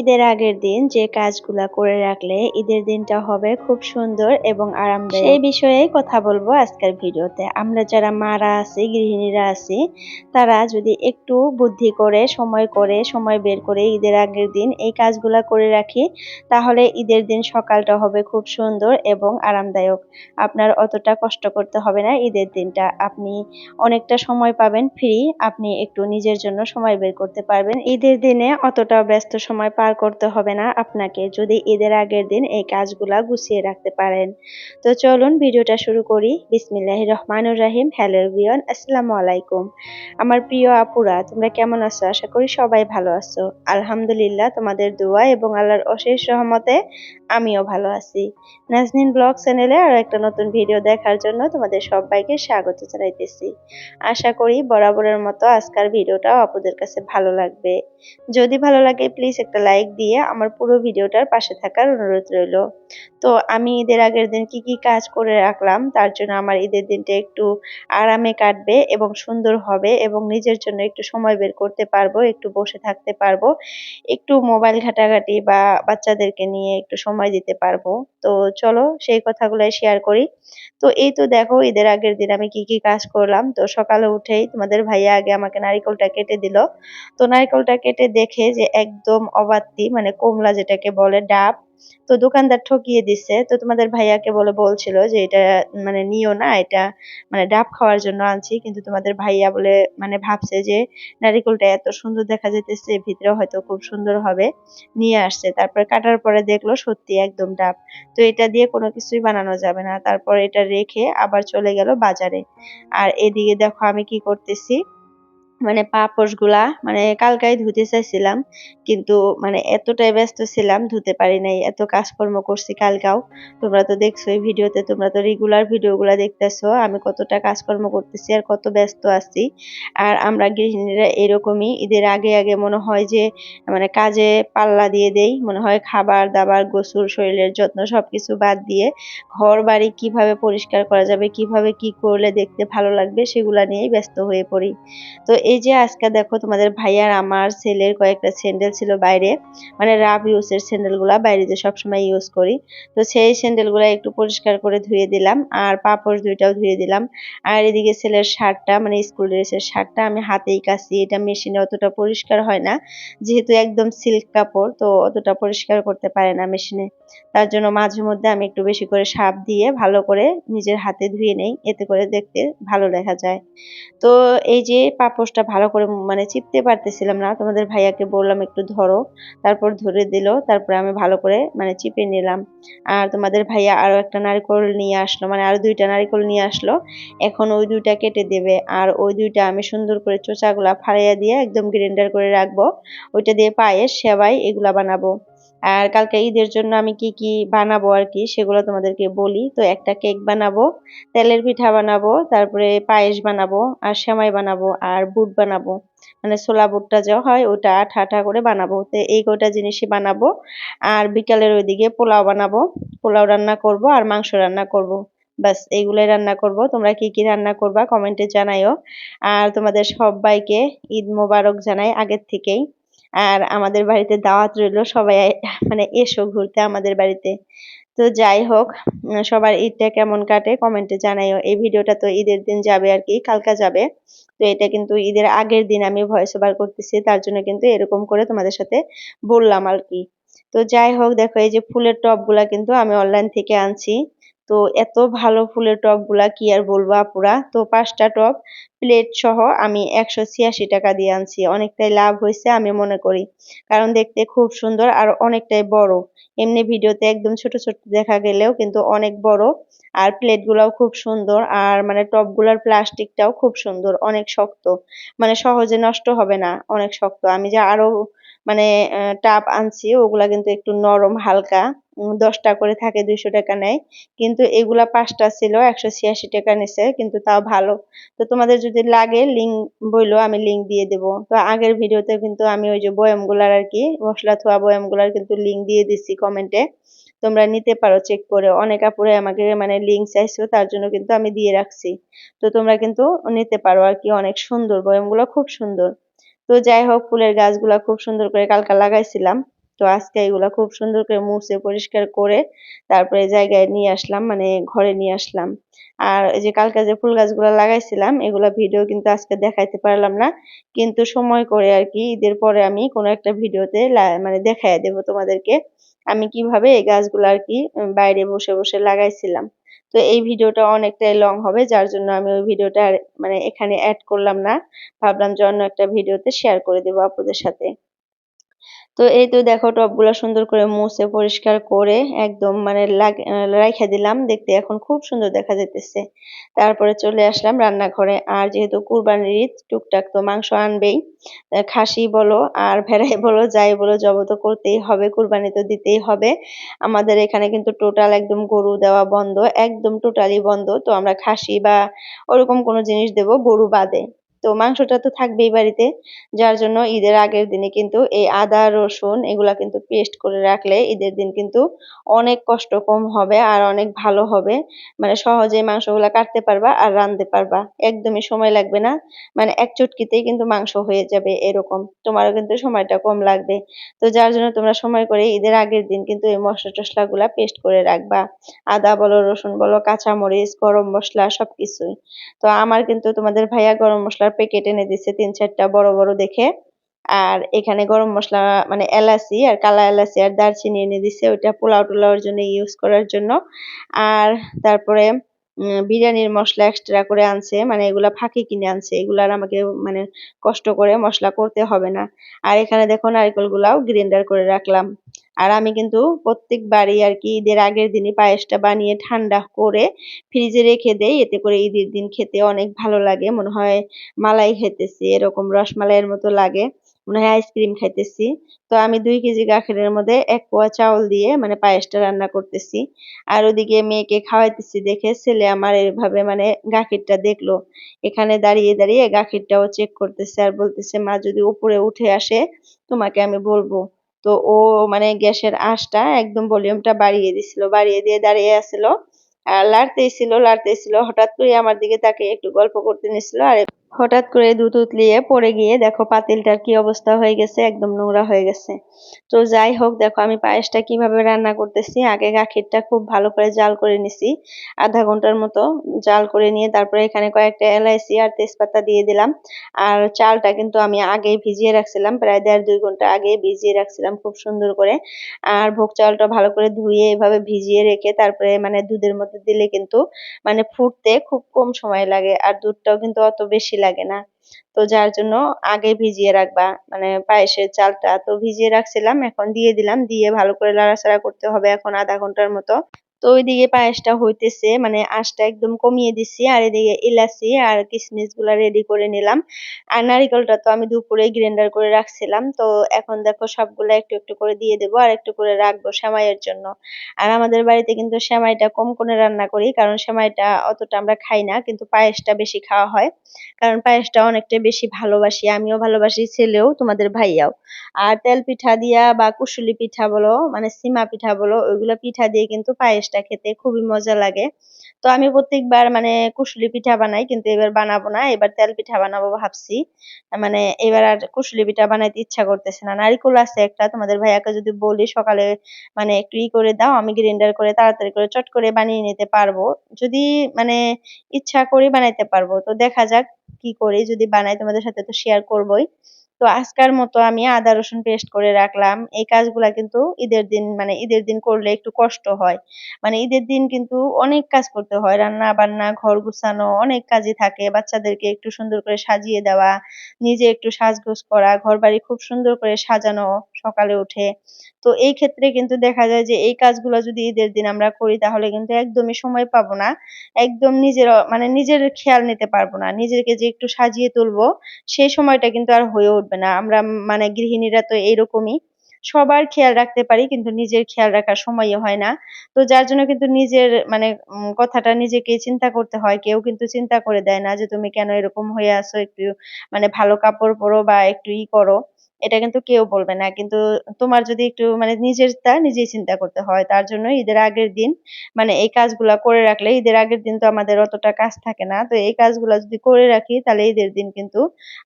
ঈদের আগের দিন যে কাজগুলা করে রাখলে ঈদের দিনটা হবে খুব সুন্দর এবং আরামদায়ক, সেই বিষয়ে কথা বলবো আজকের ভিডিওতে। আমরা যারা মারা আছি, গৃহিণীরা আছি, তারা যদি একটু বুদ্ধি করে সময় বের করে ঈদের আগের দিন এই কাজগুলা করে রাখি, তাহলে ঈদের দিন সকালটা হবে খুব সুন্দর এবং আরামদায়ক। আপনার অতটা কষ্ট করতে হবে না। ঈদের দিনটা আপনি অনেকটা সময় পাবেন ফ্রি, আপনি একটু নিজের জন্য সময় বের করতে পারবেন। ঈদের দিনে অতটা ব্যস্ত সময় পার করতে হবে না আপনাকে, যদি ঈদের আগের দিন এই কাজগুলা গুছিয়ে রাখতে পারেন। তো চলুন ভিডিওটা শুরু করি। বিসমিল্লাহির রহমানির রহিম। হ্যালো এভরিওয়ান, আসসালামু আলাইকুম। আমার প্রিয় আপুরা, তোমরা কেমন আছো? আশা করি সবাই ভালো আছো। আলহামদুলিল্লাহ, তোমাদের দোয়া এবং আল্লাহর অশেষ রহমতে আমিও ভালো আছি। নাজনীন ব্লগ চ্যানেলে আরো একটা নতুন ভিডিও দেখার জন্য তোমাদের সবাইকে স্বাগত জানাইতেছি। আশা করি বরাবরের মতো আজকের ভিডিওটা আপুদের কাছে ভালো লাগবে। যদি ভালো লাগে প্লিজ একটা লাইক দিয়ে আমার পুরো ভিডিওটার পাশে থাকার অনুরোধ রইল। তো আমি ঈদের আগের দিন কি কি কাজ করে রাখলাম, তার জন্য আমার ঈদের দিনটা একটু আরামে কাটবে এবং সুন্দর হবে এবং নিজের জন্য একটু সময় বের করতে পারবো, একটু বসে থাকতে পারবো, একটু মোবাইল ঘাটাঘাটি বা বাচ্চাদেরকে নিয়ে একটু সময় দিতে পারবো। তো চলো সেই কথাগুলো শেয়ার করি। তো এই তো দেখো ঈদের আগের দিন আমি কি কি কাজ করলাম। তো সকালে উঠেই তোমাদের ভাইয়া আগে আমাকে নারিকেলটা কেটে দিল। তো নারিকেলটা কেটে দেখে যে একদম অবাত্তি, মানে কমলা যেটাকে বলে, ডাব। তো দোকানদার ঠকিয়ে দিচ্ছে। তো তোমাদের ভাইয়াকে বলছিল যে এটা মানে নিও না, এটা মানে ডাব খাওয়ার জন্য আনছি। কিন্তু তোমাদের ভাইয়া বলে মানে ভাবছে যে নারিকেলটা এত সুন্দর দেখা যাইতেছে, ভিতরে হয়তো খুব সুন্দর হবে, নিয়ে আসছে। তারপরে কাটার পরে দেখলো সত্যি একদম ডাব। তো এটা দিয়ে কোনো কিছুই বানানো যাবে না। তারপর এটা রেখে আবার চলে গেল বাজারে। আর এদিকে দেখো আমি কি করতেছি, মানে পাপোশ গুলা মানে কালকাই ধুতে চাইছিলাম, কিন্তু মানে এতটাই ব্যস্ত ছিলাম ধুতে পারি নাই। এত কাজকর্ম করছি কালকাও। তোমরা তো দেখছোই ভিডিওতে, তোমরা তো রেগুলার ভিডিও গুলা দেখতেছো আমি কতটা কাজকর্ম করতেছি আর কত ব্যস্ত আছি। আর আমরা গৃহিণীরা এরকমই, ঈদের আগে আগে মনে হয় যে মানে কাজে পাল্লা দিয়ে দেই, মনে হয় খাবার দাবার, গোসল, শরীরের যত্ন সবকিছু বাদ দিয়ে ঘর বাড়ি কিভাবে পরিষ্কার করা যাবে, কিভাবে কি করলে দেখতে ভালো লাগবে সেগুলা নিয়েই ব্যস্ত হয়ে পড়ি। তো এই যে আজকে দেখো তোমাদের ভাইয়ার আমার ছেলের কয়েকটা স্যান্ডেল ছিল বাইরে, মানে রাফ ইউজের স্যান্ডেল গুলা, বাইরে যে সবসময় ইউজ করি। তো সেই স্যান্ডেল গুলা একটু পরিষ্কার করে ধুয়ে দিলাম, আর পাপোশ দুইটাও ধুয়ে দিলাম। আর এদিকে ছেলের শার্টটা, মানে স্কুল ড্রেসের শার্টটা আমি হাতেই কাছি, এটা মেশিনে অতটা পরিষ্কার হয় না, যেহেতু একদম সিল্ক কাপড়, তো অতটা পরিষ্কার করতে পারে না মেশিনে। তার জন্য মাঝে মধ্যে আমি একটু বেশি করে সার্ফ দিয়ে ভালো করে নিজের হাতে ধুয়ে নেই, এতে করে দেখতে ভালো দেখা যায়। তো এই যে পাপোশটা ভালো করে মানে চিপতে পারতেছিলাম না, তোমাদের ভাইয়াকে বললাম একটু ধরো, তারপর ধরে দিল, তারপরে আমি ভালো করে মানে চিপে নিলাম। আর তোমাদের ভাইয়া আরো একটা নারকেল নিয়ে আসলো, মানে আরো দুইটা নারকেল নিয়ে আসলো। এখন ওই দুইটা কেটে দেবে, আর ওই দুইটা আমি সুন্দর করে চোচাগুলা ফাড়াইয়া দিয়ে একদম গ্রাইন্ডার করে রাখবো। ওইটা দিয়ে পায়েস, সেমাই এগুলা বানাবো। আর কালকে ঈদের জন্য আমি কি কি বানাবো আর কি সেগুলো তোমাদেরকে বলি। তো একটা কেক বানাবো, তেলের পিঠা বানাবো, তারপরে পায়েস বানাবো, আর সেমাই বানাবো, আর বুট বানাবো, মানে ছোলা বুটটা যা হয় ওটা আঠা আঠা করে বানাবো। তো এই কয়টা জিনিসই বানাবো। আর বিকালের ওইদিকে পোলাও বানাবো, পোলাও রান্না করব আর মাংস রান্না করব। বাস এইগুলাই রান্না করব। তোমরা কি কি রান্না করবা কমেন্টে জানাইও। আর তোমাদের সবাইকে ঈদ মোবারক জানাই আগের থেকেই। আর আমাদের বাড়িতে দাওয়াত রইলো, সবাই মানে এসো ঘুরতে আমাদের বাড়িতে। তো যাই হোক, সবার ঈদটা কেমন কাটে কমেন্টে জানাইও। এই ভিডিওটা তো ঈদের দিন যাবে আর কি, কালকা যাবে। তো এটা কিন্তু ঈদের আগের দিন আমি ভয়েস ওভার করতেছি, তার জন্য কিন্তু এরকম করে তোমাদের সাথে বললাম আর কি। তো যাই হোক, দেখো এই যে ফুলের টব গুলা কিন্তু আমি অনলাইন থেকে আনছি। তো এত ভালো ফুলের টব গুলা কি আর বলবো আপুরা। তো 5টা টব প্লেট সহ আমি 186 টাকা দিয়ে আনছি। অনেকটাই লাভ হয়েছে আমি মনে করি, কারণ দেখতে খুব সুন্দর আর অনেকটাই বড়। এমনি ভিডিওতে একদম ছোট ছোট দেখা গেলেও কিন্তু অনেক বড়। আর প্লেট গুলাও খুব সুন্দর, আর মানে টপ গুলার প্লাস্টিকটাও খুব সুন্দর, অনেক শক্ত, মানে সহজে নষ্ট হবে না, অনেক শক্ত। আমি যে আরো মানে টাব আনছি ওগুলা কিন্তু একটু নরম হালকা। 10টা করে থাকে, 200 টাকা নেয়। কিন্তু এগুলা 5টা ছিল, 186 টাকা নিছে, কিন্তু তাও ভালো। তো তোমাদের যদি লাগে লিঙ্ক বইলো, আমি লিঙ্ক দিয়ে দেবো। তো আগের ভিডিওতে কিন্তু আমি ওই যে বয়ামগুলার আর কি, মশলা ধোয়া বয়ামগুলার কিন্তু লিঙ্ক দিয়ে দিচ্ছি কমেন্টে, তোমরা নিতে পারো চেক করে। অনেক আপুরে আমাকে মানে লিঙ্ক চাইছো, তার জন্য কিন্তু আমি দিয়ে রাখছি। তো তোমরা কিন্তু নিতে পারো আর কি, অনেক সুন্দর বয়ামগুলো, খুব সুন্দর। তো যাই হোক, ফুলের গাছগুলা খুব সুন্দর করে কালকা লাগাইছিলাম। তো আজকে এগুলা খুব সুন্দর করে মুছে পরিষ্কার করে তারপরে জায়গায় নিয়ে আসলাম, মানে ঘরে নিয়ে আসলাম। আর এই যে কালকে যে ফুল গাছগুলো লাগাইছিলাম এগুলা ভিডিও কিন্তু আজকে দেখাইতে পারলাম না, কিন্তু সময় করে আর কি ঈদের পরে আমি কোনো একটা ভিডিওতে মানে দেখাই দেব তোমাদেরকে আমি কিভাবে এই গাছগুলো আর কি বাইরে বসে বসে লাগাইছিলাম। তো এই ভিডিওটা অনেকটাই লং হবে, যার জন্য আমি ওই ভিডিওটা মানে এখানে অ্যাড করলাম না, ভাবলাম যে অন্য একটা ভিডিওতে শেয়ার করে দেবো আপুদের সাথে। তো এই তো দেখো টবগুলো সুন্দর করে মুছে পরিষ্কার করে একদম মানে রাইখা দিলাম, দেখতে এখন খুব সুন্দর দেখা যাইতেছে। তারপরে চলে আসলাম রান্নাঘরে। আর যেহেতু কুরবানির ঈদ, টুকটাক তো মাংস আনবেই, খাসি বলো আর ভেড়াই বলো যাই বলো জব তো করতেই হবে, কুরবানি তো দিতেই হবে। আমাদের এখানে কিন্তু টোটাল একদম গরু দেওয়া বন্ধ, একদম টোটালি বন্ধ। তো আমরা খাসি বা ওরকম কোনো জিনিস দেব, গরু বাদে। তো মাংসটা তো থাকবেই বাড়িতে, যার জন্য ঈদের আগের দিনে কিন্তু এই আদা রসুন এগুলা কিন্তু পেস্ট করে রাখলে ঈদের দিন কিন্তু অনেক কষ্ট কম হবে আর অনেক ভালো হবে। মানে সহজে মাংসগুলা কাটতে পারবা আর রাঁধতে পারবা, একদমই সময় লাগবে না। মানে এক চটকিতেই কিন্তু মাংস হয়ে যাবে এরকম, তোমারও কিন্তু সময়টা কম লাগবে। তো যার জন্য তোমরা সময় করে ঈদের আগের দিন কিন্তু এই মশলা টশলা গুলা পেস্ট করে রাখবা, আদা বলো রসুন বলো কাঁচামরিচ গরম মশলা সবকিছুই। তো আমার কিন্তু তোমাদের ভাইয়া গরম মশলার প্যাকেট এনে দিছে ৩-৪টা বড় বড় দেখে। আর এখানে গরম মসলা মানে এলাচি আর কালা এলাচি আর দারচিনি এনে দিছে, ওইটা পোলাও টোলাওর জন্য ইউজ করার জন্য। আর তারপরে বিরিয়ানির মসলা এক্সট্রা করে আনছে, মানে এগুলা ফাঁকি কিনে আনছে, এগুলার আমাকে মানে কষ্ট করে মসলা করতে হবে না। আর এখানে দেখো নারকেল গুলাও গ্রাইন্ডার করে রাখলাম। আর আমি কিন্তু প্রত্যেকবারই আর কি ঈদের আগের দিনই পায়েসটা বানিয়ে ঠান্ডা করে ফ্রিজে রেখে দেই, এতে করে ঈদের দিন খেতে অনেক ভালো লাগে, মনে হয় মালাই খেতেছি, এরকম রসমালাইয়ের মতো লাগে, মনে হয় আইসক্রিম খাইতেছি। তো আমি 2 কেজি গাখিরের মধ্যে 1 পোয়া চাউল দিয়ে মানে পায়েসটা রান্না করতেছি। আর ওদিকে মেয়েকে খাওয়াইতেছি দেখে ছেলে আমার এভাবে মানে গাখিরটা দেখলো, এখানে দাঁড়িয়ে দাঁড়িয়ে গাখিরটাও চেক করতেছে আর বলতেছে মা যদি উপরে উঠে আসে তোমাকে আমি বলবো। তো ও মানে গ্যাসের আঁচটা একদম ভলিউমটা বাড়িয়ে দিছিল, বাড়িয়ে দিয়ে দাঁড়িয়ে আছিল আর লাড়তেছিল, হঠাৎ করে আমার দিকে তাকিয়ে একটু গল্প করতে নিছিল আর হঠাৎ করে দুধ উতলিয়ে পড়ে গিয়ে দেখো পাতিলটার কি অবস্থা হয়ে গেছে, একদম নোংরা হয়ে গেছে। তো যাই হোক, দেখো আমি পায়েসটা কিভাবে রান্না করতেছি। আগে গাখিরটা খুব ভালো করে জাল করে নিছি, আধা ঘন্টার মতো জাল করে নিয়ে তারপরে এখানে কয়েকটা এলাইচি আর তেজপাতা দিয়ে দিলাম। আর চালটা কিন্তু আমি আগেই ভিজিয়ে রাখছিলাম, প্রায় 1.5-2 ঘন্টা আগে ভিজিয়ে রাখছিলাম খুব সুন্দর করে। আর ভোগ চালটা ভালো করে ধুয়ে এভাবে ভিজিয়ে রেখে তারপরে মানে দুধের মধ্যে দিলে কিন্তু মানে ফুটতে খুব কম সময় লাগে আর দুধটাও কিন্তু অত বেশি লাগে না। তো যার জন্য আগে ভিজিয়ে রাখবা মানে পায়েসের চালটা, তো ভিজিয়ে রাখছিলাম, এখন দিয়ে দিলাম, দিয়ে ভালো করে নাড়াচাড়া করতে হবে এখন আধা ঘন্টার মতো। তো ওইদিকে পায়েসটা হইতেছে, মানে আঁচটা একদম কমিয়ে দিচ্ছি আর এদিকে এলাচি আর কিশমিশ গুলা রেডি করে নিলাম। আর নারিকেলটা তো আমি দুপুরে গ্রাইন্ডার করে রাখছিলাম, তো এখন দেখো সবগুলা একটু একটু করে দিয়ে দেবো আর একটু করে রাখবো সেমাইয়ের জন্য। আর আমাদের বাড়িতে কিন্তু সেমাইটা কম করে রান্না করি, কারণ সেমাইটা অতটা আমরা খাই না, কিন্তু পায়েসটা বেশি খাওয়া হয়, কারণ পায়েসটা অনেকটা বেশি ভালোবাসি, আমিও ভালোবাসি ছেলেও তোমাদের ভাইয়াও। আর তেল পিঠা দিয়া বা কুশুলি পিঠা বলো মানে সিমা পিঠা বলো, ওইগুলো পিঠা দিয়ে কিন্তু পায়েসটা খেতে খুবই মজা লাগে। তো আমি প্রত্যেকবার মানে কুশুলি পিঠা বানাই, কিন্তু এবার বানাবো না, এবার তেল পিঠা বানাবো ভাবছি। মানে এবার আর কুশুলি পিঠা বানাইতে ইচ্ছা করতেছে না, নারিকেল আছে একটা, তোমাদের ভাইয়াকে যদি বলি সকালে মানে একটু করে দাও, আমি গ্রাইন্ডার করে তাড়াতাড়ি করে চট করে বানিয়ে নিতে পারবো, যদি মানে ইচ্ছা করি বানাইতে পারবো। তো দেখা যাক কি করি, যদি বানাই তোমাদের সাথে তো শেয়ার করবোই। তো আজকের মতো আমি আদা রসুন পেস্ট করে রাখলাম, এই কাজগুলা কিন্তু ঈদের দিন মানে ঈদের দিন করলে একটু কষ্ট হয়, মানে ঈদের দিন কিন্তু অনেক কাজ করতে হয়, রান্না বান্না ঘর গুছানো অনেক কাজই থাকে, বাচ্চাদেরকে একটু সুন্দর করে সাজিয়ে দেওয়া, নিজে একটু সাজগোজ করা, ঘর বাড়ি খুব সুন্দর করে সাজানো সকালে উঠে। তো এই ক্ষেত্রে কিন্তু দেখা যায় যে এই কাজগুলো যদি ঈদের দিন আমরা করি তাহলে কিন্তু একদমই সময় পাবো না, একদম নিজের মানে নিজের খেয়াল নিতে পারবো না, নিজেকে যে একটু সাজিয়ে তুলবো সেই সময়টা কিন্তু আর হয়ে উঠবে না। আমরা মানে গৃহিণীরা তো এইরকমই, সবার খেয়াল রাখতে পারি কিন্তু নিজের খেয়াল রাখার সময়ই হয় না। তো যার জন্য কিন্তু নিজের মানে কথাটা নিজেকেই চিন্তা করতে হয়, কেউ কিন্তু চিন্তা করে দেয় না যে তুমি কেন এরকম হয়ে আছো, একটু মানে ভালো কাপড় পরো বা একটু করো, এটা কিন্তু কেউ বলবে না। কিন্তু তোমার যদি একটু মানে নিজেরটা নিজেই চিন্তা করতে হয়। তার জন্য ঈদের আগের দিন মানে এই কাজগুলা করে রাখলে ঈদের আগের দিন তো আমাদের অতটা কাজ থাকে না। তো এই কাজগুলা যদি করে রাখি তাহলে ঈদের দিন কিন্তু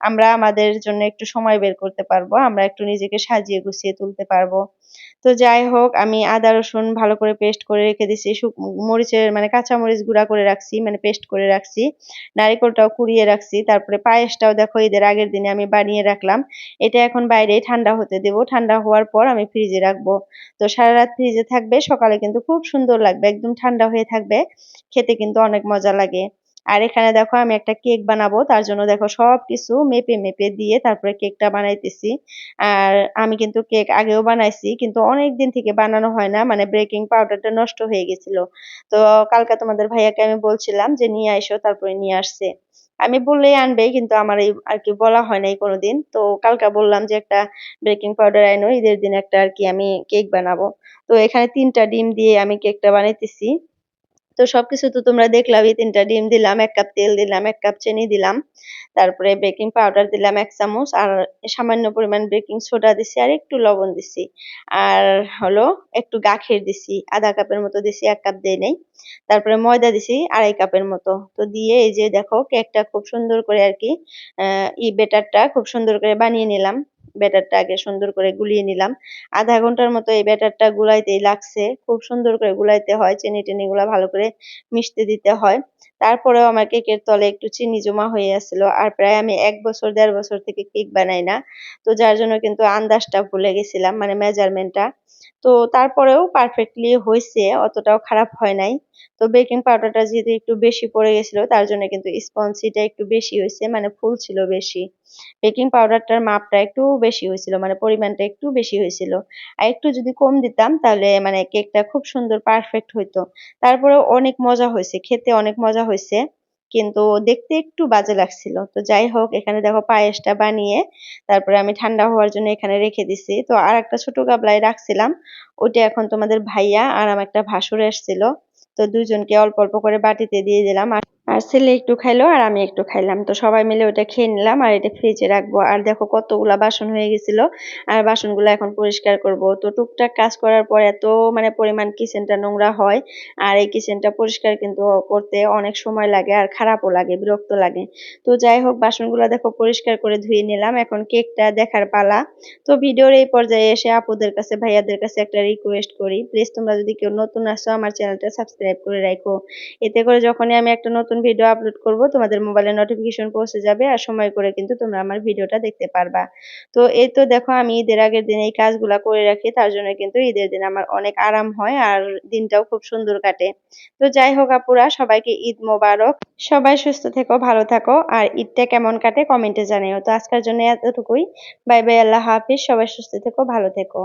আমরা আমাদের জন্য একটু সময় বের করতে পারবো। আমরা একটু নিজেকে সাজিয়ে গুছিয়ে তুলতে পারবো। তো যাই হোক আমি আদা রসুন ভালো করে পেস্ট করে রেখে দিছি। মরিচের মানে কাঁচা মরিচ গুঁড়া করে রাখছি, মানে পেস্ট করে রাখছি। নারিকেলটাও কুড়িয়ে রাখছি। তারপরে পায়েসটাও দেখো ঈদের আগের দিনে আমি বানিয়ে রাখলাম। এটা এখন বাইরেই ঠান্ডা হতে দেব। ঠান্ডা হওয়ার পর আমি ফ্রিজে রাখবো। তো সারা রাত ফ্রিজে থাকবে, সকালে কিন্তু খুব সুন্দর লাগবে। একদম ঠান্ডা হয়ে থাকবে। খেতে কিন্তু অনেক মজা লাগে। আর এখানে দেখো আমি একটা কেক বানাবো। তার জন্য দেখো সবকিছু মেপে মেপে দিয়ে তারপরে কেকটা বানাইতেছি। আর আমি কিন্তু কেক আগেও বানাইছি, কিন্তু অনেকদিন থেকে বানানো হয় না, মানে বেকিং পাউডারটা নষ্ট হয়ে গেছিল। তো কালকে তোমাদের ভাইয়াকে আমি বলছিলাম যে নিয়ে আইসো, তারপরে নিয়ে আসছে। আমি বললেই আনবে, কিন্তু আমার এই আর কি বলা হয় নাই কোনোদিন। তো কালকে বললাম যে একটা বেকিং পাউডার আইনো, ঈদের দিন একটা আর কি আমি কেক বানাবো। তো এখানে ৩টা ডিম দিয়ে আমি কেকটা বানাইতেছি। তো সবকিছু তো তোমরা দেখলামই, ৩টা ডিম দিলাম, ১ কাপ তেল দিলাম, ১ কাপ চিনি দিলাম, তারপরে বেকিং পাউডার দিলাম ১ চামচ, আর সামান্য পরিমাণ বেকিং সোডা দিছি, আর একটু লবণ দিছি, আর হলো একটু গাখির দিছি, আধা কাপের মতো দিছি, ১ কাপ দেই নাই। তারপরে ময়দা দিছি ২.৫ কাপের মতো। তো দিয়ে এই যে দেখো কেকটা খুব সুন্দর করে আর কি বেটারটা খুব সুন্দর করে বানিয়ে নিলাম। ব্যাটারটা আগে সুন্দর করে গুলিয়ে নিলাম। আধা ঘন্টার মতো এই ব্যাটারটা গুলাইতেই লাগছে। খুব সুন্দর করে গুলাইতে হয়, চিনি গুলা ভালো করে মিশতে দিতে হয়। তারপরেও আমার কেকের তলে একটু চিনি জমা হয়ে আছিল। আর প্রায় আমি ১ বছর ১.৫ বছর থেকে কেক বানাই না। তো যার জন্য কিন্তু আন্দাজটা ভুলে গেছিলাম, মানে মেজারমেন্টটা। তো তারপরেও পারফেক্টলি হইছে, অতটাও খারাপ হয় নাই। তো বেকিং পাউডারটা যেহেতু একটু বেশি পড়ে গেছিল, তার জন্য কিন্তু স্পঞ্জিটা একটু বেশি হইছে, মানে ফুল ছিল বেশি। বেকিং পাউডারটার মাপটা একটু বেশি হয়েছিল, মানে পরিমাণটা একটু বেশি হয়েছিল। আর একটু যদি কম দিতাম তাহলে মানে কেকটা খুব সুন্দর পারফেক্ট হইতো। তারপরেও অনেক মজা হয়েছে, খেতে অনেক মজা হয়েছে, কিন্তু দেখতে একটু বাজে লাগছিল। তো যাই হোক এখানে দেখো পায়েসটা বানিয়ে তারপরে আমি ঠান্ডা হওয়ার জন্য এখানে রেখে দিছি। তো আর একটা ছোট গাবলায় রাখছিলাম, ওইটা এখন তোমাদের ভাইয়া আর আমার একটা ভাসুর এসেছিল। তো দুইজনকে অল্প অল্প করে বাটিতে দিয়ে দিলাম। আর ছেলে একটু খাইলো আর আমি একটু খাইলাম। তো সবাই মিলে ওটা খেয়ে নিলাম, আর এটা ফ্রিজে রাখবো। আর দেখো কতগুলা বাসন হয়ে গেছিল, আর বাসনগুলো এখন পরিষ্কার করব। তো টুকটাক কাজ করার পর এত মানে পরিমাণ কিচেনটা নোংরা হয়, আর এই কিচেনটা পরিষ্কার কিন্তু করতে অনেক সময় লাগে, আর খারাপও লাগে, বিরক্ত লাগে। তো যাই হোক বাসনগুলো দেখো পরিষ্কার করে ধুয়ে নিলাম। এখন কেকটা দেখার পালা। তো ভিডিওর এই পর্যায়ে এসে আপুদের কাছে ভাইয়াদের কাছে একটা রিকোয়েস্ট করি, প্লিজ তোমরা যদি কেউ নতুন আসো আমার চ্যানেলটা সাবস্ক্রাইব করে রাখো। এতে করে যখনই আমি একটা নতুন ভিডিও আপলোড করব তোমাদের মোবাইলে নোটিফিকেশন পৌঁছে যাবে, আর সময় করে কিন্তু তোমরা আমার ভিডিওটা দেখতে পারবা। তো এই তো দেখো আমি ঈদের আগের দিন এই কাজগুলা করে রাখি, তার জন্য কিন্তু ঈদের দিন আমার অনেক আরাম হয়, আর দিনটাও খুব সুন্দর কাটে। তো যাই হোক আপুরা, সবাইকে ঈদ মোবারক। সবাই সুস্থ থেকো, ভালো থাকো, আর ঈদটা কেমন কাটে কমেন্টে জানিও। তো আজকের জন্য এতটুকুই। বাই বাই, আল্লাহ হাফিজ। সবাই সুস্থ থেকো, ভালো থেকো।